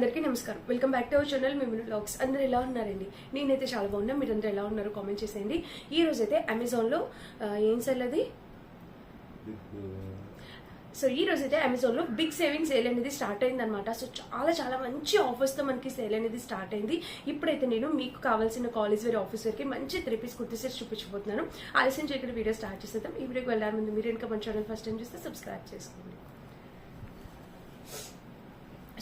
అందరికీ నమస్కారం. Welcome back to our channel మిమిను వ్లాగ్స్. అందరూ ఎలా ఉన్నారండి? నేనైతే చాలా బాగున్నా. మీరందరూ ఎలా ఉన్నారో కామెంట్ చేసేయండి. ఈ రోజు అయితే అమెజాన్లో ఏం సెల్ అది ఈ రోజు అయితే అమెజాన్లో బిగ్ సేవింగ్ సేల్ అనేది స్టార్ట్ అయింది అనమాట. సో చాలా మంచి ఆఫర్స్తో మనకి సేల్ అనేది స్టార్ట్ అయింది. ఇప్పుడైతే నేను మీకు కావాల్సిన కాలేజ్ వేర్ ఆఫీస్ వేర్కి మంచి 3 పీస్ కుర్తీ సెట్స్ చూపించబోతున్నాను. ఆలస్యం చేయకుండా వీడియో స్టార్ట్ చేసేద్దాం. ఈ వీడియోకి వెళ్ళాలి ముందు మీరు ఇంకా మన ఛానల్ ఫస్ట్ టైం చూస్తే సబ్స్క్రైబ్ చేసుకోండి.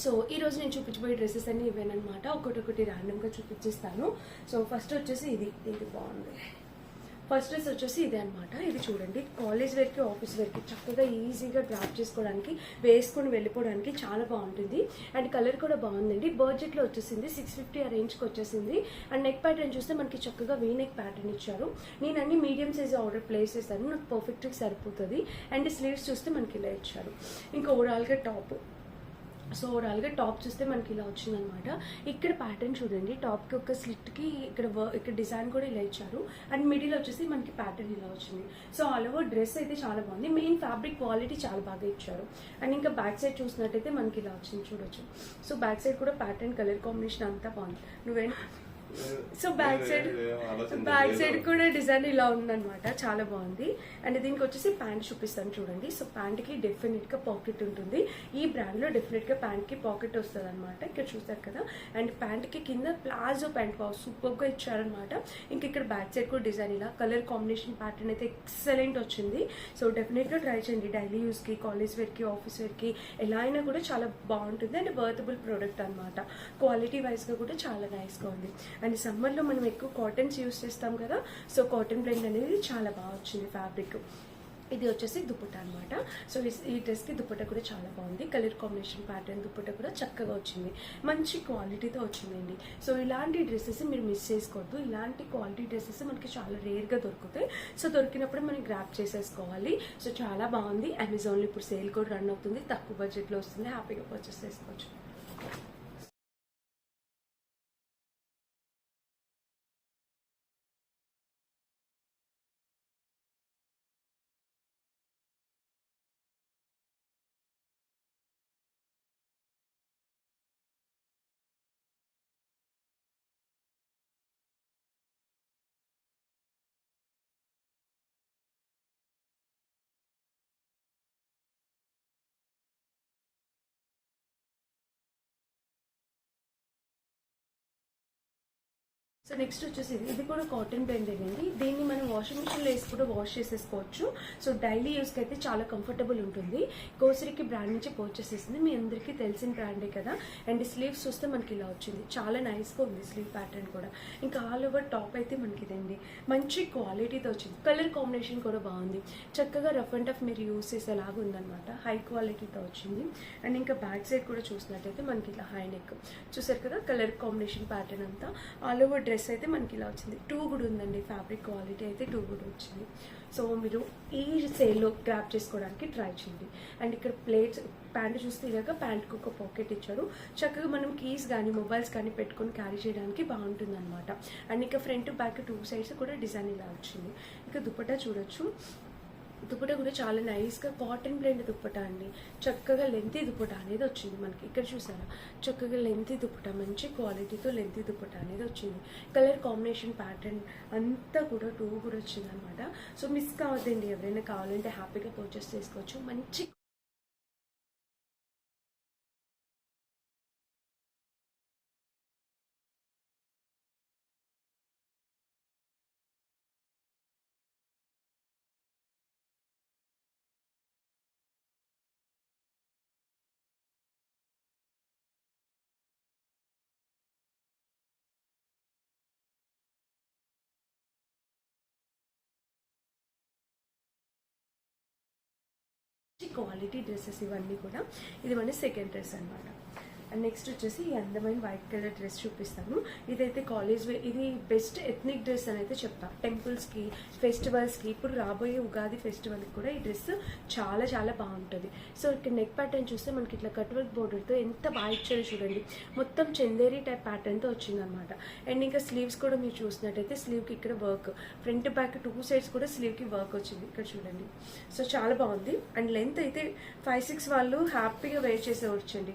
సో ఈ రోజు నేను చూపించబోయే డ్రెస్సెస్ అన్ని ఇవేనమాట. ఒకటి ర్యాండమ్గా చూపించేస్తాను. సో ఫస్ట్ వచ్చేసి ఇది బాగుంది. ఫస్ట్ డ్రెస్ వచ్చేసి ఇదే అనమాట. ఇది చూడండి, కాలేజ్ వేర్కి ఆఫీస్ వేర్కి చక్కగా ఈజీగా డ్రాప్ చేసుకోవడానికి, వేసుకొని వెళ్ళిపోవడానికి చాలా బాగుంటుంది. అండ్ కలర్ కూడా బాగుందండి. బడ్జెట్లో వచ్చేసింది 650 ఆ రేంజ్కి వచ్చేసింది. అండ్ నెక్ ప్యాటర్న్ చూస్తే మనకి చక్కగా వీ నెక్ ప్యాటర్న్ ఇచ్చారు. నేను అన్ని మీడియం సైజ్ ఆర్డర్ ప్లేస్ చేశాను, నాకు పర్ఫెక్ట్గా సరిపోతుంది. అండ్ స్లీవ్స్ చూస్తే మనకి ఇలా ఇచ్చారు. ఇంకా ఓవరాల్గా టాప్ చూస్తే మనకి ఇలా వచ్చిందనమాట. ఇక్కడ ప్యాటర్న్ చూడండి, టాప్కి ఒక స్లిట్కి ఇక్కడ డిజైన్ కూడా ఇలా ఇచ్చారు. అండ్ మిడిల్ వచ్చేసి మనకి ప్యాటర్న్ ఇలా వచ్చింది. సో ఆల్ ఓవర్ డ్రెస్ అయితే చాలా బాగుంది. మెయిన్ ఫ్యాబ్రిక్ క్వాలిటీ చాలా బాగా ఇచ్చారు. అండ్ ఇంకా బ్యాక్ సైడ్ చూసినట్టయితే మనకి ఇలా వచ్చింది చూడొచ్చు. సో బ్యాక్ సైడ్ కూడా ప్యాటర్న్ కలర్ కాంబినేషన్ అంతా బాగుంది. సో బ్యాక్ సైడ్ కూడా డిజైన్ ఇలా ఉందన్నమాట, చాలా బాగుంది. అండ్ దీనికి వచ్చేసి ప్యాంట్ చూపిస్తాను చూడండి. సో ప్యాంట్కి డెఫినెట్గా పాకెట్ ఉంటుంది. ఈ బ్రాండ్లో డెఫినెట్గా ప్యాంట్కి పాకెట్ వస్తుంది అనమాట. ఇక్కడ చూస్తారు కదా. అండ్ ప్యాంట్కి కింద ప్లాజో ప్యాంట్ సూపర్గా ఇచ్చారనమాట. ఇంక ఇక్కడ బ్యాక్ సైడ్ కూడా డిజైన్ ఇలా కలర్ కాంబినేషన్ ప్యాటర్న్ అయితే ఎక్సలెంట్ వచ్చింది. సో డెఫినెట్గా ట్రై చేయండి. డైలీ యూస్కి, కాలేజ్ వేర్కి, ఆఫీస్ వేర్కి ఎలా అయినా కూడా చాలా బాగుంటుంది. అండ్ వర్తబుల్ ప్రోడక్ట్ అనమాట. క్వాలిటీ వైజ్గా కూడా చాలా నైస్గా ఉంది. అండ్ సమ్మర్లో మనం ఎక్కువ కాటన్స్ యూస్ చేస్తాం కదా. సో కాటన్ బ్లెండ్ అనేది చాలా బాగా వచ్చింది ఫ్యాబ్రిక్. ఇది వచ్చేసి దుపట్టా అనమాట. సో ఈ డ్రెస్కి దుపట్టా కూడా చాలా బాగుంది. కలర్ కాంబినేషన్ ప్యాటర్న్ దుపట్టా కూడా చక్కగా వచ్చింది. మంచి క్వాలిటీతో వచ్చిందండి. సో ఇలాంటి డ్రెస్సెస్ మీరు మిస్ చేసుకోవద్దు. ఇలాంటి క్వాలిటీ డ్రెస్సెస్ మనకి చాలా రేర్గా దొరుకుతాయి. సో దొరికినప్పుడు మనం గ్రాప్ చేసేసుకోవాలి. సో చాలా బాగుంది. అమెజాన్లో ఇప్పుడు సేల్ కూడా రన్ అవుతుంది. తక్కువ బడ్జెట్లో వస్తుంది. హ్యాపీగా పర్చేస్ చేసుకోవచ్చు. సో నెక్స్ట్ వచ్చేసి ఇది కూడా కాటన్ బ్లెండ్ అండి. దీన్ని మనం వాషింగ్ మిషన్లో వేసి కూడా వాష్ చేసేసుకోవచ్చు. సో డైలీ యూస్కి అయితే చాలా కంఫర్టబుల్ ఉంటుంది. కోసరికి బ్రాండ్ నుంచి పర్చేస్ చేసింది. మీ అందరికీ తెలిసిన బ్రాండే కదా. అండ్ స్లీవ్స్ చూస్తే మనకి ఇలా వచ్చింది. చాలా నైస్గా ఉంది స్లీవ్ ప్యాటర్న్ కూడా. ఇంకా ఆల్ ఓవర్ టాప్ అయితే మనకి ఇదండి మంచి క్వాలిటీతో వచ్చింది. కలర్ కాంబినేషన్ కూడా బాగుంది. చక్కగా రఫ్ అండ్ టఫ్ మీరు యూస్ చేసేలాగా ఉందన్నమాట. హై క్వాలిటీతో వచ్చింది. అండ్ ఇంకా బ్యాక్ సైడ్ కూడా చూసినట్టయితే మనకి ఇలా హై నెక్ చూసారు కదా. కలర్ కాంబినేషన్ ప్యాటర్న్ అంతా ఆల్ ఓవర్ డ్రెస్ అయితే మనకి ఇలా వచ్చింది. 2 గుడ్ ఉందండి. ఫ్యాబ్రిక్ క్వాలిటీ అయితే 2 గుడ్ వచ్చింది. సో మీరు ఈ సేల్లో గ్రాప్ చేసుకోవడానికి ట్రై చేయండి. అండ్ ఇక్కడ ప్యాంట్ చూస్తే ఇలాగా ప్యాంట్కి ఒక పాకెట్ ఇచ్చారు. చక్కగా మనం కీస్ కానీ మొబైల్స్ కానీ పెట్టుకొని క్యారీ చేయడానికి బాగుంటుంది అనమాట. అండ్ ఇంకా ఫ్రంట్ బ్యాక్ 2 సైడ్స్ కూడా డిజైన్ ఇలా వచ్చింది. ఇంకా దుపట్టా చూడొచ్చు. దుపట్టా కూడా చాలా నైస్గా కాటన్ బ్లెండ్ దుపట్టా అండి. చక్కగా లెంతీ దుపట్టా అనేది వచ్చింది మనకి. ఇక్కడ చూసారా, చక్కగా లెంతీ దుపట్టా, మంచి క్వాలిటీతో లెంతీ దుపట్టా అనేది వచ్చింది. కలర్ కాంబినేషన్ ప్యాటర్న్ అంతా కూడా 2 కూడా వచ్చింది అనమాట. సో మిస్ కావద్దండి. ఎవరైనా కావాలంటే హ్యాపీగా పర్చేస్ చేసుకోవచ్చు. మంచి క్వాలిటీ డ్రెస్సెస్ ఇవన్నీ కూడా. ఇది మన సెకండ్ డ్రెస్ అనమాట. అండ్ నెక్స్ట్ వచ్చేసి ఈ అందమైన వైట్ కలర్ డ్రెస్ చూపిస్తాను. ఇదైతే కాలేజ్ ఇది బెస్ట్ ఎథ్నిక్ డ్రెస్ అని అయితే చెప్తా. టెంపుల్స్కి, ఫెస్టివల్స్కి, ఇప్పుడు రాబోయే ఉగాది ఫెస్టివల్కి కూడా ఈ డ్రెస్ చాలా బాగుంటుంది. సో ఇక్కడ నెక్ ప్యాటర్న్ చూస్తే మనకి ఇట్లా కట్ వర్క్ బోర్డర్తో ఎంత బాగా ఇచ్చారో చూడండి. మొత్తం చందేరి టైప్ ప్యాటర్న్తో వచ్చిందనమాట. అండ్ ఇంకా స్లీవ్స్ కూడా మీరు చూసినట్టయితే స్లీవ్కి ఇక్కడ వర్క్, ఫ్రంట్ బ్యాక్ 2 సైడ్స్ కూడా స్లీవ్కి వర్క్ వచ్చింది ఇక్కడ చూడండి. సో చాలా బాగుంది. అండ్ లెంత్ అయితే 5-6 వాళ్ళు హ్యాపీగా వేర్ చేసేవచ్చండి.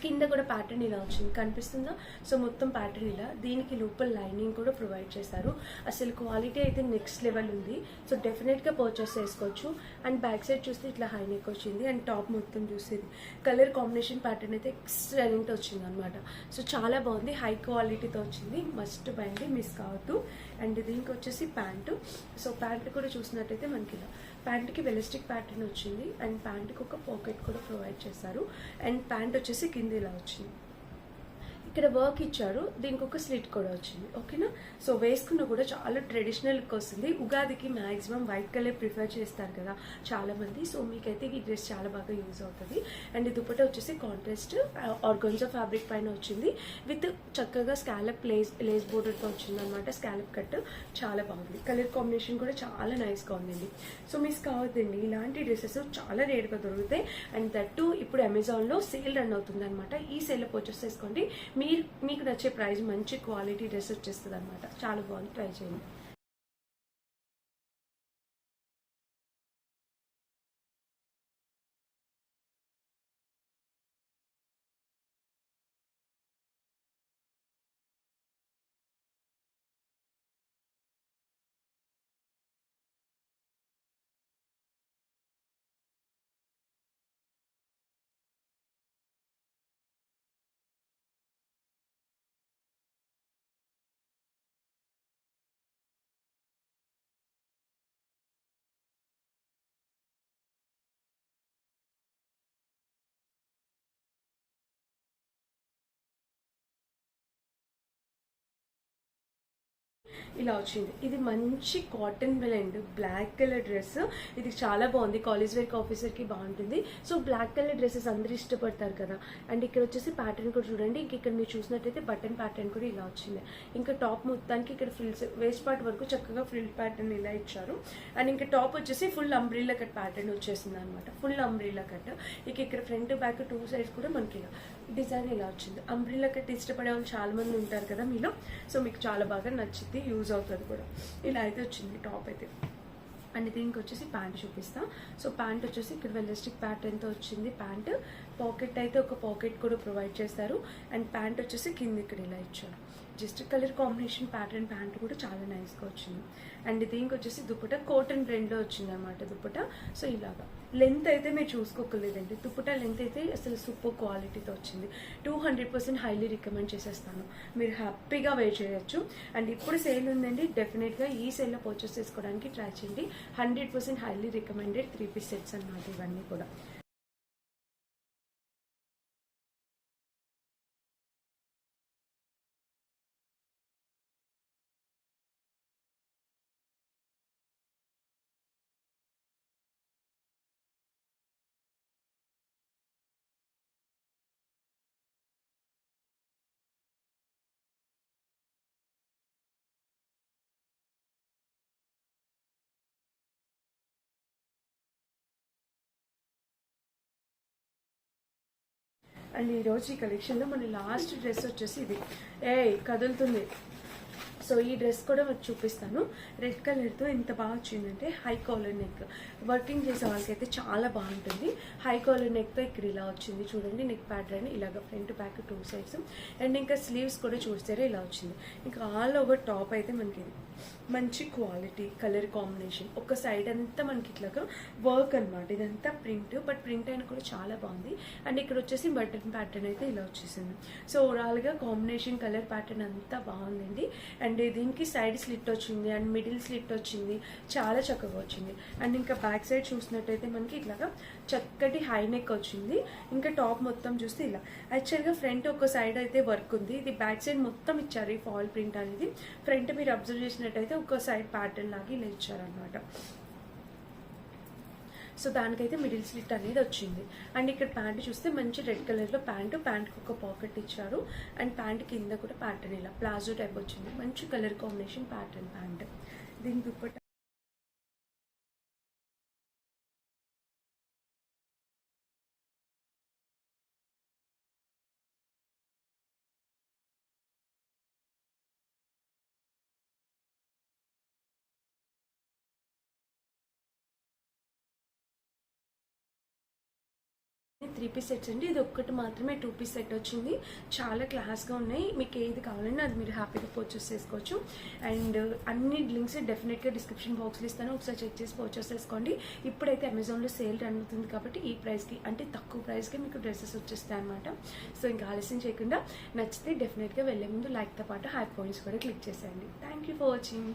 కింద కూడా ప్యాటర్న్ ఇలా వచ్చింది, కనిపిస్తుందా? సో మొత్తం ప్యాటర్న్ ఇలా, దీనికి లోపల లైనింగ్ కూడా ప్రొవైడ్ చేశారు. అసలు క్వాలిటీ అయితే నెక్స్ట్ లెవెల్ ఉంది. సో డెఫినెట్గా పర్చేస్ చేసుకోవచ్చు. అండ్ బ్యాక్ సైడ్ చూస్తే ఇట్లా హై నెక్ వచ్చింది. అండ్ టాప్ మొత్తం చూసేది కలర్ కాంబినేషన్ ప్యాటర్న్ అయితే ఎక్సలెంట్ వచ్చింది అనమాట. సో చాలా బాగుంది, హై క్వాలిటీతో వచ్చింది, మస్ట్ బైండి, మిస్ కావద్దు. అండ్ దీనికి వచ్చేసి ప్యాంటు. సో ప్యాంట్ కూడా చూసినట్టయితే మనకి ఇలా ప్యాంట్కి వెలిస్టిక్ ప్యాటర్న్ వచ్చింది. అండ్ ప్యాంట్కి ఒక పాకెట్ కూడా ప్రొవైడ్ చేశారు. అండ్ ప్యాంట్ వచ్చేసి కింద ఇలా వచ్చింది, ఇక్కడ వర్క్ ఇచ్చారు, దీనికి ఒక స్లిట్ కూడా వచ్చింది. ఓకేనా? సో వేసుకున్న కూడా చాలా ట్రెడిషనల్ లుక్ వస్తుంది. ఉగాదికి మ్యాక్సిమం వైట్ కలర్ ప్రిఫర్ చేస్తారు కదా చాలా మంది. సో మీకైతే ఈ డ్రెస్ చాలా బాగా యూజ్ అవుతుంది. అండ్ దుపట్టా వచ్చేసి కాంట్రాస్ట్ ఆర్గాన్జా ఫ్యాబ్రిక్ పైన వచ్చింది, విత్ చక్కగా స్కాలప్ లేస్ బోర్డర్తో వచ్చింది అనమాట. స్కాలప్ కట్ చాలా బాగుంది, కలర్ కాంబినేషన్ కూడా చాలా నైస్గా ఉందండి. సో మిస్ కావద్దండి, ఇలాంటి డ్రెస్సెస్ చాలా రేట్గా దొరుకుతాయి. అండ్ దట్టు ఇప్పుడు అమెజాన్లో సేల్ రన్ అవుతుంది అనమాట. ఈ సేల్లో పర్చేస్ చేసుకోండి, మీకు నచ్చే ప్రైస్, మంచి క్వాలిటీ డ్రెస్ వచ్చేస్తుంది అనమాట. చాలా బాగుంది, ట్రై చేయండి. ఇలా వచ్చింది, ఇది మంచి cotton blend black colour dress. ఇది చాలా బాగుంది, కాలేజ్ వేర్ ఆఫీసర్కి బాగుంటుంది. సో బ్లాక్ కలర్ డ్రెస్సెస్ అందరూ ఇష్టపడతారు కదా. అండ్ ఇక్కడ వచ్చేసి ప్యాటర్న్ కూడా చూడండి, ఇంక ఇక్కడ మీరు చూసినట్టయితే బటన్ ప్యాటర్న్ కూడా ఇలా వచ్చింది. ఇంకా టాప్ మొత్తానికి ఇక్కడ ఫ్రిల్స్, వేస్ట్ పార్ట్ వరకు చక్కగా ఫ్రిల్ ప్యాటర్న్ ఇలా ఇచ్చారు. అండ్ ఇంకా టాప్ వచ్చేసి ఫుల్ అంబ్రిల్లా కట్ ప్యాటర్న్ వచ్చేసింది అనమాట, ఫుల్ అంబ్రిల్లా కట్. ఇక ఇక్కడ ఫ్రంట్ బ్యాక్ టూ సైడ్స్ కూడా మనకి ఇలా డిజైన్ ఇలా వచ్చింది. అంబ్రిల్లా కట్ ఇష్టపడే వాళ్ళు చాలా మంది ఉంటారు కదా మీలో. సో మీకు చాలా బాగా నచ్చింది, యూజ్ అవుతుంది కూడా. ఇలా అయితే వచ్చింది టాప్ అయితే. అండ్ దీనికి వచ్చేసి ప్యాంట్ చూపిస్తా. సో ప్యాంట్ వచ్చేసి ఇక్కడ వెలిస్టిక్ ప్యాటర్న్తో వచ్చింది. ప్యాంట్ పాకెట్ అయితే ఒక పాకెట్ కూడా ప్రొవైడ్ చేస్తారు. అండ్ ప్యాంట్ వచ్చేసి కింద ఇక్కడ ఇలా ఇచ్చారు. Just colour combination pattern pant కూడా చాలా నైస్గా వచ్చింది. అండ్ దీనికి వచ్చేసి దుపట్టా కాటన్ బ్లెండ్లో వచ్చింది అనమాట దుపట్టా. సో ఇలాగా లెంత్ అయితే మీరు చూసుకోకలేదండి, దుపట్టా లెంత్ అయితే అసలు సూపర్ క్వాలిటీతో వచ్చింది. 200% హైలీ రికమెండ్ చేసేస్తాను, మీరు హ్యాపీగా వేర్ చేయొచ్చు. అండ్ ఇప్పుడు సేల్ ఉందండి, డెఫినెట్గా ఈ సేల్లో పర్చేస్ చేసుకోవడానికి ట్రై చేయండి. 100% హైలీ రికమెండెడ్ 3 పీస్ సెట్స్ అన్నమాట ఇవన్నీ కూడా. అండ్ ఈరోజు ఈ కలెక్షన్లో మన లాస్ట్ డ్రెస్ వచ్చేసి ఇది, కదులుతుంది. సో ఈ డ్రెస్ కూడా మీకు చూపిస్తాను. రెడ్ కలర్తో ఎంత బాగా వచ్చిందంటే హై కాలర్ నెక్, వర్కింగ్ చేసే వాళ్ళకైతే చాలా బాగుంటుంది. హై కాలర్ నెక్తో ఇక్కడ ఇలా వచ్చింది చూడండి, నెక్ ప్యాటర్న్ ఇలాగ front back two sides. And ఇంకా స్లీవ్స్ కూడా చూస్తారే ఇలా వచ్చింది. ఇంకా ఆల్ ఓవర్ టాప్ అయితే మనకి మంచి క్వాలిటీ కలర్ కాంబినేషన్, ఒక సైడ్ అంతా మనకి ఇట్లాగా వర్క్ అనమాట. ఇదంతా ప్రింట్, బట్ ప్రింట్ అయినా కూడా చాలా బాగుంది. అండ్ ఇక్కడ వచ్చేసి బటన్ ప్యాటర్న్ అయితే ఇలా వచ్చేసింది. సో ఓవరాల్గా కాంబినేషన్ కలర్ ప్యాటర్న్ అంతా బాగుందండి. అండ్ దీనికి సైడ్ స్లిట్ వచ్చింది అండ్ మిడిల్ స్లిట్ వచ్చింది, చాలా చక్కగా వచ్చింది. అండ్ ఇంకా బ్యాక్ సైడ్ చూసినట్టయితే మనకి ఇట్లాగా చక్కటి హై నెక్ వచ్చింది. ఇంకా టాప్ మొత్తం చూస్తే ఇలా యాక్చువల్గా ఫ్రంట్ ఒక సైడ్ అయితే వర్క్ ఉంది, ఇది బ్యాక్ సైడ్ మొత్తం ఇచ్చారు ఈ ఫాల్ ప్రింట్ అనేది. ఫ్రంట్ మీరు అబ్జర్వ్ చేసినట్టయితే ఒక సైడ్ ప్యాటర్న్ లాగా ఇలా ఇచ్చారనమాట. సో దానికైతే మిడిల్ స్లిట్ అనేది వచ్చింది. అండ్ ఇక్కడ ప్యాంట్ చూస్తే మంచి రెడ్ కలర్లో ప్యాంట్కి ఒక పాకెట్ ఇచ్చారు. అండ్ ప్యాంట్ కింద కూడా ప్యాటర్న్ ఇలా ప్లాజో టైప్ వచ్చింది, మంచి కలర్ కాంబినేషన్ ప్యాటర్న్ ప్యాంట్. దీని దుప్పట్ట 3 పీస్ సెట్స్ అండి. ఇది ఒక్కటి మాత్రమే 2 పీస్ సెట్ వచ్చింది. చాలా క్లాస్గా ఉన్నాయి. మీకు ఏది కావాలన్నా అది మీరు హ్యాపీగా పర్చేస్ చేసుకోవచ్చు. అండ్ అన్ని లింక్స్ డెఫినెట్గా డిస్క్రిప్షన్ బాక్స్లో ఇస్తాను, ఒకసారి చెక్ చేసి పర్చేస్ చేసుకోండి. ఇప్పుడైతే అమెజాన్లో సేల్ రన్ అవుతుంది కాబట్టి ఈ ప్రైస్కి అంటే తక్కువ ప్రైస్కి మీకు డ్రెస్సెస్ వచ్చేస్తాయి అనమాట. సో ఇంకా ఆలస్యం చేయకుండా నచ్చితే డెఫినెట్గా వెళ్ళే ముందు లైక్తో పాటు హై పాయింట్స్ కూడా క్లిక్ చేసేయండి. Thank you for watching.